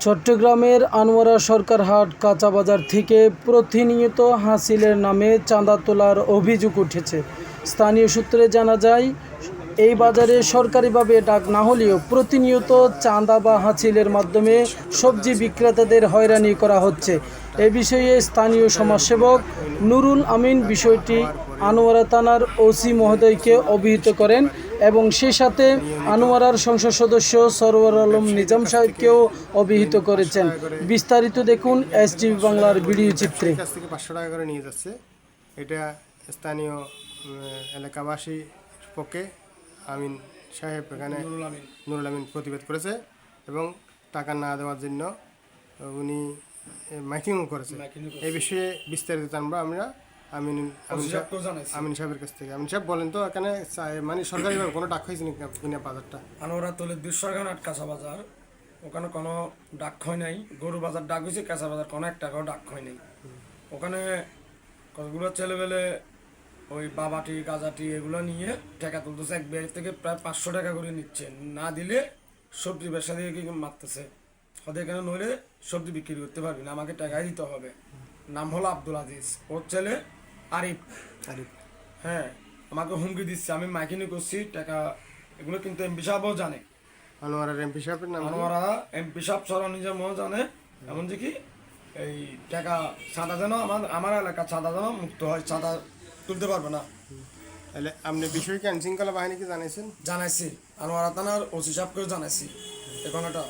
চট্টগ্রামের আনোয়ারা সরকার হাট কাঁচা বাজার থেকে প্রতিনিয়ত হাসিলের নামে চাঁদা তোলার অভিযোগ উঠেছে। স্থানীয় সূত্রে জানা যায়, এই বাজারে সরকারিভাবে ডাক না হলেও প্রতিনিয়ত চাঁদা বা হাসিলের মাধ্যমে সবজি বিক্রেতাদের হয়রানি করা হচ্ছে। এ বিষয়ে স্থানীয় সমাজসেবক নুরুল আমিন বিষয়টি আনোয়ারা থানার ওসি মহোদয়কে অবহিত করেন এবং সেই সাথে আনোয়ারার সংসদ সদস্য সরওয়ার আলম নিজাম সাহেবকেও অবহিত করেছেন। বিস্তারিত দেখুন এসটিভি বাংলার ভিডিও চিত্রে। 500 টাকা করে নিয়ে যাচ্ছে। এটা স্থানীয় এলাকাবাসী পক্ষে আমিন সাহেব এখানে নুরুল আমিন প্রতিবাদ করেছে এবং টাকা না দেওয়ার জন্য উনি মাইকিংও করেছে। এই বিষয়ে বিস্তারিত জানবো আমরা আমিন সাহেবের কাছ থেকে। আমিন সাহেব বলেন তো, এখানে মানে সরকারিভাবে কোনো ডাক হয়েছে কিনা বাজারটা? আনোয়ারা তলে দুঃসরগানাট কাঁচা বাজার, ওখানে কোনো ডাক হয় নাই। গরু বাজার ডাক হয়েছে, কাঁচা বাজার কোনো এক টাকাও ডাক হয় নাই। ওখানে কতগুলো ছেলেবেলে ওই বাবাটি গাজাটি এগুলো নিয়ে টাকা তুলতেছে। এক ব্যাগ থেকে প্রায় 500 টাকা করে নিচ্ছে। না দিলে সবজি ব্যবসা দিয়ে কি মারতেছে। ওদের এখানে নইলে সবজি বিক্রি করতে পারবি না, আমাকে টাকাই দিতে হবে। নাম হলো আব্দুল আজিজ, ওর ছেলে আরিফ। হ্যাঁ, আমাকে হুমকি দিচ্ছে। আমি মাইকিনি করছি টাকা, এগুলো কিন্তু এমপি সাহেবও জানে। আনোয়ারার এমপি সাহেবের নাম? আনোয়ারা এমপি সাহেব সরও নিজেও জানে। এমন যে কি এই টাকা চাঁদা যেন আমার এলাকা চাঁদা যেন মুক্ত হয়, চাঁদা তুলতে পারবে না। তাহলে আপনি বিষয়কে আইন শৃঙ্খলা বাহিনীকে জানাইছেন? জানাইছি, আনোয়ারা থানার ওসি সাহেবকেও জানাইছি এই কথাটা।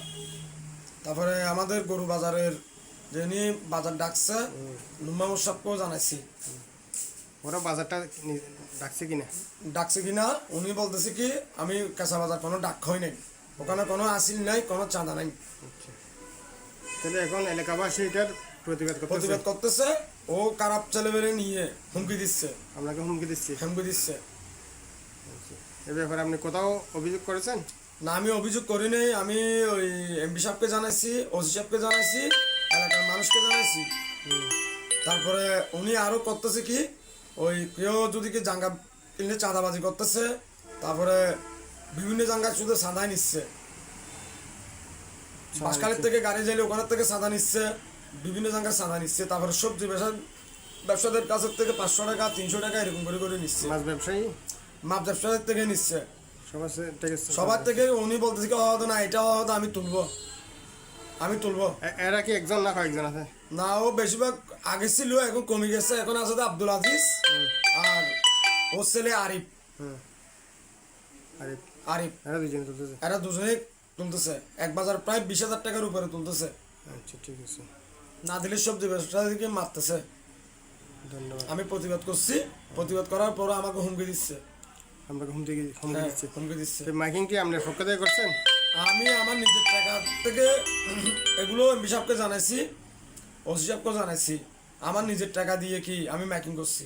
তারপরে আমাদের গরু বাজারের যিনি বাজার ডাকছে নুম্মামুর সাহেবকেও জানাইছি। ওরা বাজারটা ডাকছে কিনা উনি বলতেছে কি আমি কাঁচা বাজার কোনো ডাক হয় নাই, ওখানে কোনো আসিল নাই, কোনো চাঁদা নাই। তাহলে এখন এলাকাবাসী এটার প্রতিবাদ করতেছে। ও খারাপ ছেলেবেলে নিয়ে হুমকি দিচ্ছে। আপনাকে হুমকি দিচ্ছে? এ ব্যাপারে আপনি কোথাও অভিযোগ করেছেন? না, আমি অভিযোগ করি নাই। আমি ওই এমপি সাহেবকে জানাইছি, ওসি সাহেবকে জানাইছি, এলাকার মানুষকে জানাইছি। তারপরে উনি আরো করতেছে কি ওই কেউ যদি কি জাঙ্গা কিনলে চাঁদাবাজি করতেছে। তারপরে বিভিন্ন জায়গায় শুধু চাঁদাই নিচ্ছে। বাসখালের থেকে গাড়ি যাইলে ওখানের থেকে চাঁদা নিচ্ছে, বিভিন্ন জায়গায় চাঁদা নিচ্ছে। তারপরে সবজি ব্যবসাদের কাছের থেকে 500 টাকা 300 টাকা এরকম করে নিচ্ছে। মাছ ব্যবসায়ীর থেকে নিচ্ছে, সবার থেকে। উনি বলতেছে কি হয়তো না, এটা হয়তো আমি তুলবো। এরা কি একজন না কয়েকজন আছে? না, ও বেশিরভাগ আগে ছিল, এখন কমে গেছে। এখন আছে আব্দুল আজিজ আর ওর ছেলে আরিফ। এরা দুজনে তুলতেছে। এক বাজার প্রায় 20,000 টাকার উপরে তুলতেছে। আচ্ছা, ঠিক আছে। না দিলে সবজি ব্যবসা থেকে মারতেছে। ধন্যবাদ। আমি প্রতিবাদ করছি। প্রতিবাদ করার পর আমাকে হুমকি দিচ্ছে। হুমকি দিচ্ছে। মাইকিং কি আপনার পক্ষ থেকে করছেন? আমি আমার নিজের টাকা থেকে এগুলো এমপি সাহেবকে জানাইছি, ওসি সাহেবকে জানাইছি। আমার নিজের টাকা দিয়ে কি আমি মাইকিং করছি।